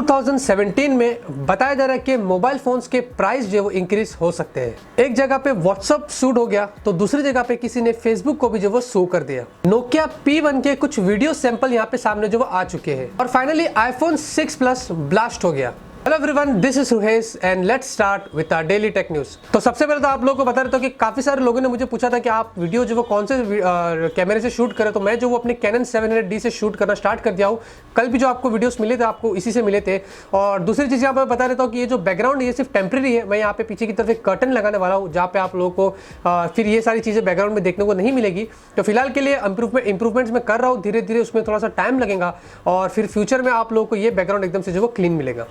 2017 में बताया जा रहा है कि मोबाइल फोन्स के प्राइस जो है वो इंक्रीज हो सकते हैं। एक जगह पे व्हाट्सअप शूट हो गया तो दूसरी जगह पे किसी ने फेसबुक को भी जो वो शो कर दिया। नोकिया P1 के कुछ वीडियो सैंपल यहाँ पे सामने जो वो आ चुके हैं और फाइनली iPhone 6 Plus ब्लास्ट हो गया। Hello everyone, this is Ruhesh and let's start with our daily tech news. तो सबसे पहले तो आप लोगों को बता देता हूं कि काफी सारे लोगों ने मुझे पूछा था कि आप वीडियो जो वो कौन से कैमरे से शूट करें, तो मैं जो वो अपने Canon 700D से शूट करना स्टार्ट कर दिया हूं। कल भी जो आपको वीडियोस मिले थे आपको इसी से मिले थे। और दूसरी चीज़ यहाँ पर बता देता हूँ कि ये जो बैकग्राउंड है ये सिर्फ टेम्प्रेरी है। मैं यहाँ पे पीछे की तरफ एक कर्टन लगाने वाला हूँ जहाँ पे आप लोगों को फिर ये सारी चीज़ें बैकग्राउंड में देखने को नहीं मिलेगी। तो फिलहाल के लिए इंप्रूवमेंट्स मैं कर रहा हूँ, धीरे धीरे उसमें थोड़ा सा टाइम लगेगा और फिर फ्यूचर में आप लोगों को ये बैकग्राउंड एकदम से जो वो क्लीन मिलेगा।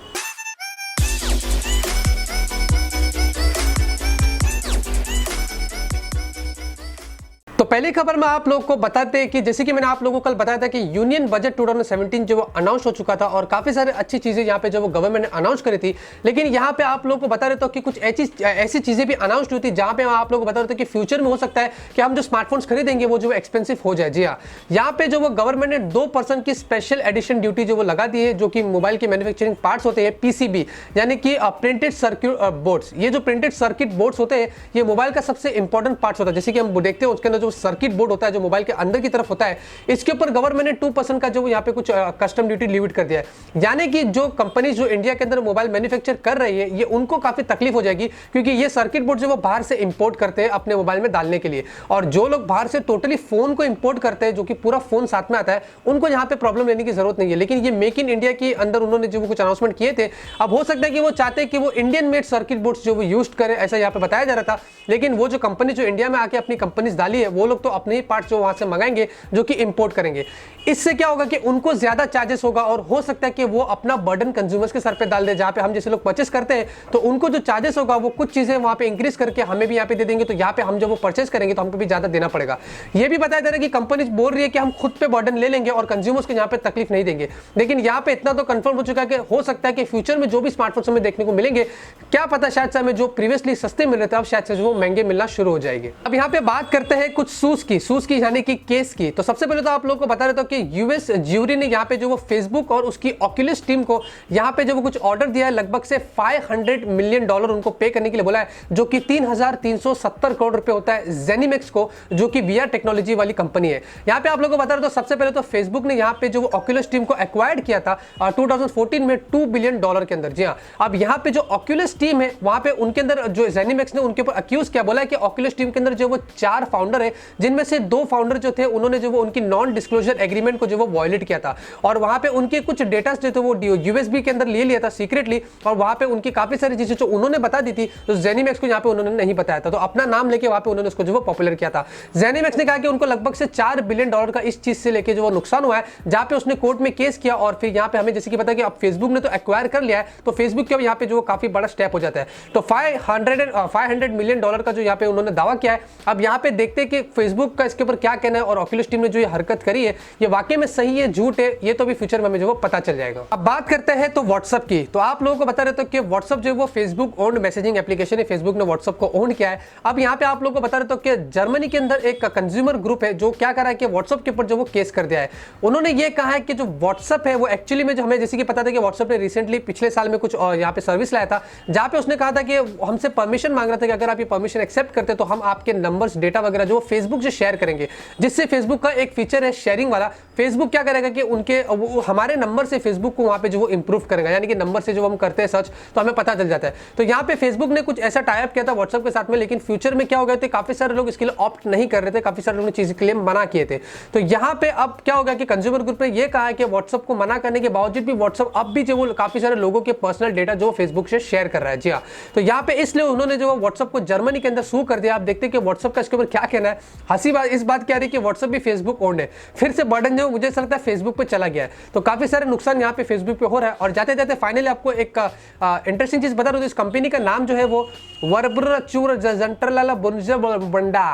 तो पहली खबर में आप लोगों को बताते हैं कि जैसे कि मैंने आप लोगों को कल बताया था कि यूनियन बजट 2017 जो वो अनाउंस हो चुका था और काफी सारे अच्छी चीजें यहाँ पे जो वो गवर्नमेंट ने अनाउंस करी थी। लेकिन यहाँ पे आप लोगों को बता देता हूँ कि कुछ ऐसी चीजें भी अनाउंस हुई थी जहाँ पे आप लोगों को बता देता हूँ कि फ्यूचर में हो सकता है कि हम जो स्मार्टफोन्स खरीदेंगे वो जो एक्सपेंसिव हो जाए। जी हाँ, यहाँ पे जो वो गवर्नमेंट ने 2% की स्पेशल एडिशन ड्यूटी जो वो लगा दी है, जो कि मोबाइल के मैन्युफैक्चरिंग पार्ट्स होते हैं PCB यानी कि प्रिंटेड सर्किट बोर्ड्स। ये जो प्रिंटेड सर्किट बोर्ड्स होते हैं ये मोबाइल का सबसे इंपॉर्टेंट पार्ट्स होता है। जैसे कि हम देखते हैं उसके अंदर जो सर्किट बोर्ड होता है जो मोबाइल के अंदर की तरफ होता है, इसके ऊपर गवर्नमेंट ने 2% का जो यहाँ पे कुछ कस्टम ड्यूटी लिमिट कर दिया है। यानी कि जो कंपनीज जो इंडिया के अंदर मोबाइल मैन्युफैक्चर कर रही है ये उनको काफी तकलीफ हो जाएगी, क्योंकि ये सर्किट बोर्ड जो वो बाहर से इंपोर्ट करते हैं अपने मोबाइल में डालने के लिए। और जो लोग बाहर से टोटली फोन को इंपोर्ट करते हैं जो कि पूरा फोन साथ में आता है, उनको यहाँ पे प्रॉब्लम लेने की जरूरत नहीं है। लेकिन ये मेक इन इंडिया के अंदर उन्होंने जो कुछ अनाउंसमेंट किए थे, अब हो सकता है कि वो चाहते हैं कि वो इंडियन मेड सर्किट बोर्ड्स जो वो यूज करें, ऐसा यहाँ पे बताया जा रहा था। लेकिन वो जो कंपनी जो इंडिया में आके अपनी कंपनीज डाली है वो लोग तो अपने पार्ट्स जो वहां से मंगाएंगे जो कि इंपोर्ट करेंगे। इससे क्या होगा कि उनको ज्यादा चार्जेस होगा और हो सकता है कि वो अपना बर्डन कंज्यूमर्स के सर पे डाल दे। जहां पे हम जैसे लोग परचेस करते हैं तो उनको जो चार्जेस होगा वो कुछ चीजें वहां पे इंक्रीज करके हमें भी यहाँ पे दे देंगे, तो यहाँ पे हम जब वो परचेस करेंगे तो हमको भी ज्यादा देना पड़ेगा। ये भी बताया जा रहा है कि कंपनी बोल रही है कि हम खुद पे बर्डन ले लेंगे और कंज्यूमर्स को यहाँ पे तकलीफ नहीं देंगे। लेकिन यहाँ पे इतना तो कंफर्म हो चुका है कि हो सकता है कि फ्यूचर में जो भी स्मार्टफोन्स हमें देखने को मिलेंगे, क्या पता शायद से हमें जो प्रीवियसली सस्ते मिल रहे थे अब शायद से वो महंगे मिलना शुरू हो जाएंगे। अब यहाँ पे बात करते हैं कुछ शूज की यानी कि केस की। तो सबसे पहले तो आप लोगों को बता देता हूं कि यूएस ज्यूरी ने यहाँ पे जो वो फेसबुक और उसकी ऑक्यूलस टीम को यहाँ पे जो वो कुछ ऑर्डर दिया है, लगभग से $500 मिलियन उनको पे करने के लिए बोला है, जो कि 3,370 करोड़ रुपए होता है जेनिमैक्स को, जो कि VR टेक्नोलॉजी वाली कंपनी है। यहाँ पे आप लोगों को बता रहा हूं, सबसे पहले तो फेसबुक ने यहाँ पे जो वो ऑक्यूलस टीम को एक्वायर्ड किया था 2014 में $2 बिलियन के अंदर। जी हाँ, अब यहाँ पे जो ऑक्यूलस टीम है वहां पे उनके अंदर जो जेनिमैक्स ने उनके ऊपर अक्यूज किया, बोला है कि ऑक्यूलस टीम के अंदर जो वो 4 फाउंडर है, जिनमें से 2 फाउंडर जो थे उन्होंने जो वो उनकी नॉन डिस्क्लोजर एग्रीमेंट को जो वो वायलेट किया था और वहां पे उनके कुछ डेटा जो थे वो USB के अंदर ले लिया था सीक्रेटली, और वहां पे उनकी काफी सारी चीजें जो उन्होंने बता दी थी तो जेनिमैक्स को यहाँ पे उन्होंने नहीं बताया था, तो अपना नाम लेके वहां पे उन्होंने उसको जो वो पॉपुलर किया था। जेनिमैक्स ने कहा कि उनको लगभग से $4 बिलियन का इस चीज से लेके जो वो नुकसान हुआ है, जहां पे उसने कोर्ट में केस किया। और फिर यहाँ पे हमें जैसे कि पता है कि अब फेसबुक ने तो एक्वायर कर लिया है, तो फेसबुक के अब यहाँ पे जो काफी बड़ा स्टेप हो जाता है। तो $500 मिलियन का जो यहाँ पे उन्होंने दावा किया है। अब यहाँ पे देखते हैं कि फेसबुक का इसके ऊपर क्या कहना है और ऑक्यूलस टीम ने जो ये हरकत करी है ये वाकई में सही है झूठ है, ये तो भी फ्यूचर में हमें जो वो पता चल जाएगा। अब बात करते हैं तो व्हाट्सएप की। तो आप लोगों को बता रहे थे कि व्हाट्सएप जो वो फेसबुक ओन्ड मैसेजिंग एप्लीकेशन है, फेसबुक ने व्हाट्सएप को ओन किया है। अब यहाँ पे आप लोगों को बता रहे थे कि जर्मनी के अंदर एक कंज्यूमर ग्रुप है जो क्या कर रहा है कि व्हाट्सएप के ऊपर जो वो केस कर दिया है। उन्होंने ये कहा है कि जो व्हाट्सएप है वो एक्चुअली में जो हमें जैसे कि पता था कि व्हाट्सएप ने रिसेंटली पिछले साल में कुछ यहाँ पे सर्विस लाया था, जहाँ पे उसने कहा था कि हमसे परमिशन मांग रहा था कि अगर आप ये परमिशन एक्सेप्ट करते तो हम आपके नंबर्स डेटा वगैरह जो फेसबुक से शेयर करेंगे, जिससे फेसबुक का एक फीचर है शेयरिंग वाला। फेसबुक क्या करेगा कि उनके हमारे नंबर से फेसबुक को वहां पे जो वो इंप्रूव करेगा, यानी कि नंबर से जो हम करते हैं सर्च तो हमें पता चल जाता है। तो यहाँ पे फेसबुक ने कुछ ऐसा टाई अप किया था व्हाट्सएप के साथ में, लेकिन फ्यूचर में क्या हो गया थे, काफी सारे लोग इसके लिए ऑप्ट नहीं कर रहे थे, काफी सारे लोगों ने चीज के लिए मना किए थे। तो यहाँ पे अब क्या होगा कि कंज्यूमर ग्रुप ने ये कहा है कि व्हाट्सएप को मना करने के बावजूद भी व्हाट्सएप अब भी जो वो काफी सारे लोगों के पर्सनल डेटा जो फेसबुक से शेयर कर रहा है। जी हाँ, तो यहाँ पे इसलिए उन्होंने जो व्हाट्सएप को जर्मनी के अंदर सू कर दिया। आप देखते हैं कि व्हाट्सएप का इसके ऊपर क्या कहना है। हंसी बात इस बात क्या रही कि व्हाट्सएप भी फेसबुक ओन्ड है, फिर से बर्डन जो मुझे लगता है फेसबुक पे चला गया है। तो काफी सारे नुकसान यहाँ पे फेसबुक पे हो रहा है। और जाते जाते फाइनली आपको एक इंटरेस्टिंग चीज बता रहा हूँ, इस कंपनी का नाम जो है वो वर्ब्रचूर जंटरलाला बुंजा बंडा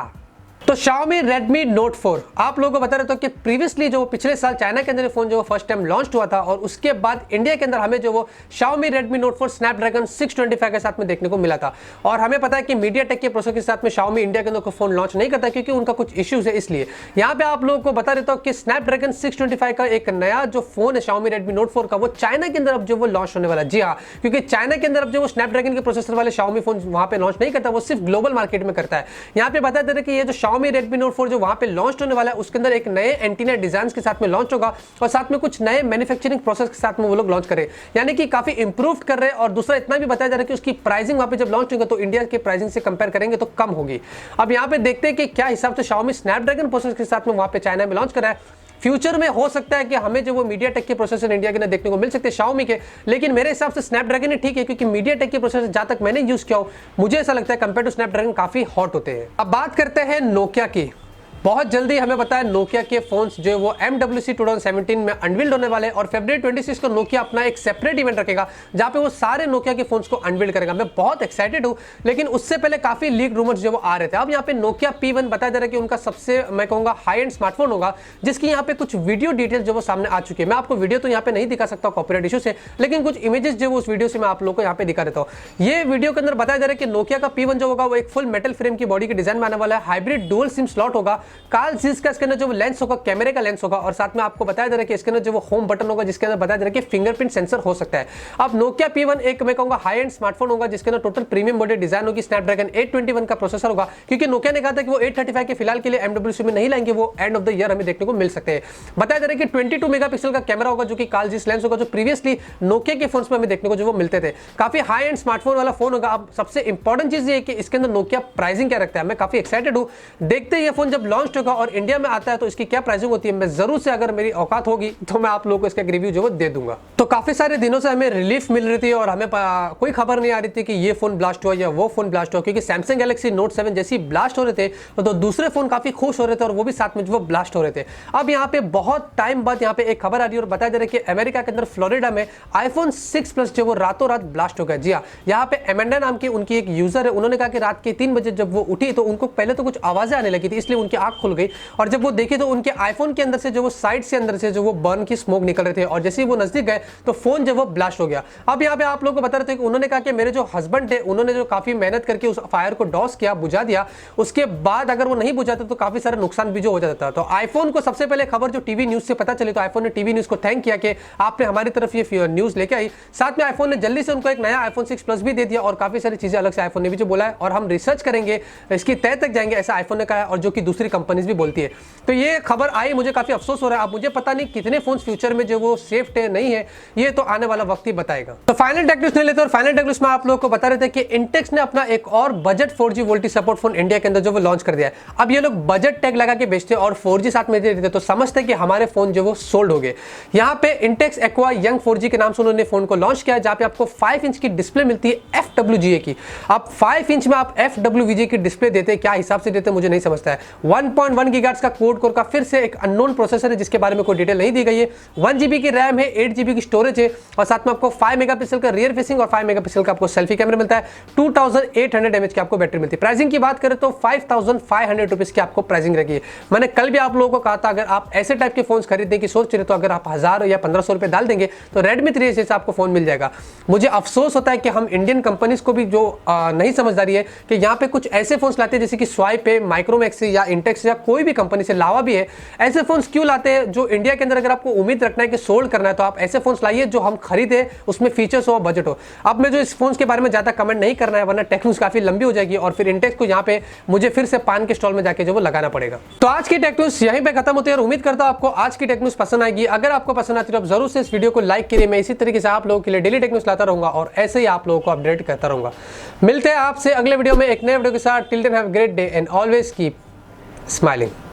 तो Xiaomi Redmi Note 4 आप लोगों को बता रहे थे कि प्रीवियसली जो पिछले साल चाइना के अंदर फोन जो फर्स्ट टाइम लॉन्च हुआ था और उसके बाद इंडिया के अंदर हमें जो वो Xiaomi Redmi Note 4 Snapdragon 625 के साथ में देखने को मिला था। और हमें पता है कि MediaTek के प्रोसेसर के साथ में Xiaomi इंडिया के अंदर को फोन लॉन्च नहीं करता क्योंकि उनका कुछ इश्यूज है। इसलिए यहाँ पे आप लोगों को बता देता हूँ कि Snapdragon 625 का एक नया जो फोन है Xiaomi Redmi Note 4 का, वो चाइना के अंदर अब जो वो लॉन्च होने वाला है। जी हाँ, क्योंकि चाइना के अंदर अब जो वो Snapdragon के प्रोसेसर वाले Xiaomi फोन वहां पे लॉन्च नहीं करता, वो सिर्फ ग्लोबल मार्केट में करता है। यहाँ पे बता दे रहे कि ये जो Xiaomi Redmi Note 4 जो वहां पे लॉन्च होने वाला है उसके अंदर एक नए एंटीना डिजाइन के साथ में लॉन्च होगा और साथ में कुछ नए मैन्युफैक्चरिंग प्रोसेस के साथ में वो लोग लॉन्च करें, यानी कि काफी इंप्रूव कर रहे हैं। और दूसरा इतना भी बताया जा रहा है कि उसकी प्राइसिंग वहां पे जब लॉन्च होगा तो इंडिया के प्राइसिंग से कंपेयर करेंगे तो कम होगी। अब यहाँ पे देखते हैं कि क्या हिसाब से Xiaomi स्नैपड्रैगन प्रोसेसर के साथ में वहां पे चाइना में लॉन्च कर रहा है। फ्यूचर में हो सकता है कि हमें जो वो MediaTek के प्रोसेसर इंडिया के अंदर देखने को मिल सकते हैं Xiaomi के, लेकिन मेरे हिसाब से स्नैपड्रैगन ही ठीक है क्योंकि MediaTek के प्रोसेसर जहां तक मैंने यूज किया हो मुझे ऐसा लगता है कंपेयर टू स्नैपड्रैगन काफी हॉट होते हैं। अब बात करते हैं नोकिया की। बहुत जल्दी हमें पता है नोकिया के फोन्स जो वो MWC 2017 में अनवील्ड होने वाले हैं और फरवरी 26 को नोकिया अपना एक सेपरेट इवेंट रखेगा जहां पे वो सारे नोकिया के फोन्स को अनवील्ड करेगा। मैं बहुत एक्साइटेड हूं, लेकिन उससे पहले काफी लीक रूमर्स जो वो आ रहे थे। अब यहाँ पे नोकिया P1 बताया जा रहा है कि उनका सबसे मैं कहूंगा हाई एंड स्मार्टफोन होगा जिसकी यहाँ पे कुछ वीडियो डिटेल्स जो वो सामने आ चुकी है। मैं आपको वीडियो तो यहाँ पे नहीं दिखा सकता कॉपीराइट इशू से, लेकिन कुछ इमेजेस जो उस वीडियो से मैं आप लोगों को यहाँ पे दिखा देता हूँ। ये वीडियो के अंदर बताया जा रहा है कि नोकिया का P1 जो होगा वो एक फुल मेटल फ्रेम की बॉडी के डिजाइन में आने वाला है। हाइब्रिड डुअल सिम स्लॉट होगा। कार्ल जीस इसके अंदर जो लेंस होगा कैमरे का लेंस होगा और साथ में आपको बताया जा रहा है कि इसके अंदर जो वो होम बटन होगा जिसके अंदर बताया जा रहा है कि फिंगरप्रिंट सेंसर हो सकता है। अब नोकिया P1 एक मैं कहूंगा हाई एंड स्मार्टफोन होगा जिसके अंदर टोटल प्रीमियम बॉडी डिजाइन होगी। स्नैपड्रैगन 821 का प्रोसेसर होगा क्योंकि नोकिया ने कहा था कि वो 835 के फिलहाल के लिए MWC में नहीं लाएंगे, वो एंड ऑफ द ईयर हमें देखने को मिल सकते हैं। बताया जा रहा है कि 22 मेगापिक्सल का कैमरा होगा जो कि कार्ल जीस लेंस होगा जो प्रीवियसली नोकिया के फोन्स में हमें देखने को जो वो मिलते थे। काफी हाई एंड स्मार्टफोन वाला फोन होगा। अब सबसे इंपॉर्टेंट चीज ये है कि इसके अंदर नोकिया प्राइसिंग क्या रखता है। मैं काफी एक्साइटेड हूं, देखते हैं ये फोन जब लॉन्च होगा और इंडिया में आता है तो इसकी क्या प्राइसिंग होती है। मैं जरूर से अगर मेरी औकात होगी तो मैं आप लोगों को इसका रिव्यू जो वो दे दूंगा। तो काफी सारे दिनों से हमें रिलीफ मिल रही थी और हमें कोई खबर नहीं आ रही थी कि ये फोन ब्लास्ट हुआ या वो फोन ब्लास्ट हुआ, क्योंकि सैमसंग गैलेक्सी नोट 7 जैसी ब्लास्ट हो रहे थे तो दूसरे फोन काफी खुश हो रहे थे और वो भी साथ में जो वो ब्लास्ट हो रहे थे। अब यहाँ पे बहुत टाइम बाद यहाँ पे एक खबर आ रही है और बताया जा रहा है कि अमेरिका के अंदर फ्लोरिडा में iPhone 6 Plus जो वो रातों रात ब्लास्ट हो गया। जी हाँ, यहाँ पे एमेंडा नाम की उनकी एक यूजर है, उन्होंने कहा कि रात के 3 बजे जब वो उठी तो उनको पहले तो कुछ आवाजें आने लगी थी, इसलिए उनकी आंख खुल गई और जब वो देखे तो उनके आईफोन के अंदर से जो वो साइड से अंदर से जो वो बर्न की स्मोक निकल रहे थे और जैसे ही वो नजदीक गए तो फोन जो वो ब्लास्ट हो गया। अब यहाँ पे आप लोगों को बता रहे थे कि उन्होंने कहा कि मेरे जो हस्बैंड थे उन्होंने जो काफी मेहनत करके उस फायर को डॉस किया, बुझा दिया, उसके बाद अगर वो नहीं बुझाते तो काफी सारा नुकसान भी जो हो जाता था। तो आईफोन को सबसे पहले खबर जो टीवी न्यूज से पता चली तो आईफोन ने टीवी न्यूज को थैंक किया कि आपने हमारी तरफ ये न्यूज लेके आई। साथ में आईफोन ने जल्दी से उनको एक नया iPhone 6 Plus भी दे दिया और काफी सारी चीजें अलग से आईफोन ने भी जो बोला है और हम रिसर्च करेंगे, इसकी तय तक जाएंगे, ऐसा आईफोन ने कहा है और जो कि दूसरी कंपनीज भी बोलती है। तो ये खबर आई, मुझे काफी अफसोस हो रहा है। अब मुझे पता नहीं कितने फोन फ्यूचर में जो वो सेफ है नहीं है, ये तो आने वाला वक्त ही बताएगा। तो फाइनल टेक न्यूज़ ले लेते हैं और फाइनल टेक न्यूज़ में आप लोगों को बता रहे थे कि इंटेक्स ने अपना एक और budget 4G VoLTE support phone India के अंदर जो वो लॉन्च कर दिया है। अब ये लोग बजट टैग लगा के बेचते हैं और 4G साथ में दे देते तो समझते हैं कि हमारे फोन जो वो सोल्ड हो गए। यहाँ पे इंटेक्स एक्वा यंग 4G के नाम से उन्होंने फोन को लॉन्च किया है जहाँ पे आपको 5 इंच की डिस्प्ले मिलती है FWGA की। अब 5 इंच में आप FWGA की डिस्प्ले देते हैं, क्या हिसाब से देते हैं मुझे नहीं समझता है। 1.1 गीगाहर्ट्ज का कोड कोर का फिर से एक अननोन प्रोसेसर है जिसके बारे में कोई डिटेल नहीं दी गई है। 1 GB की रैम है, 8 GB की स्टोरेज है और साथ में आपको 5 मेगापिक्सल का रियर फेसिंग और 5 मेगापिक्सल का आपको सेल्फी कैमरा मिलता है। 2800 mAh की आपको बैटरी मिलती है। प्राइसिंग की बात करें तो 5500 रुपीज की आपको प्राइसिंग रखी है। मैंने कल भी आप लोगों को कहा था अगर आप ऐसे टाइप के फोन खरीदने की सोच रहे तो अगर आप 1000 या 1500 रुपए डाल देंगे तो Redmi 3 जैसा आपको फोन मिल जाएगा। मुझे अफसोस होता है कि हम इंडियन कंपनीज को भी जो नहीं समझदारी है कि यहाँ पे कुछ ऐसे फोन लाते हैं जैसे कि स्वाइप है, माइक्रोमैक्स या इंटेक्स या कोई भी कंपनी से लावा भी है, ऐसे फोन क्यों लाते हैं जो इंडिया के अंदर अगर आपको उम्मीद रखना है कि सोल्ड करना है तो आप ऐसे फोन लाइए जो हम खरीदे, उसमें फीचर्स हो, बजट हो। अब मैं जो इस फोन के बारे में ज्यादा कमेंट नहीं करना है वरना टेक न्यूज़ काफी लंबी हो जाएगी और फिर इंटेक्स को यहाँ पे मुझे फिर से पान के स्टॉल में जाके जो वो लगाना पड़ेगा। तो आज की टेक न्यूज़ यहीं पे खत्म होती है और उम्मीद करता हूं आपको आज की टेक न्यूज़ पसंद आएगी। अगर आपको पसंद आती है तो जरूर से इस वीडियो को लाइक करिए। मैं इसी तरीके से आप लोगों के लिए डेली टेक न्यूज़ लाता रहूंगा और ऐसे ही आप लोगों को अपडेट करता रहूंगा। मिलते हैं आपसे अगले वीडियो में एक नए वीडियो के साथ। Till then have a great day and always keep smiling.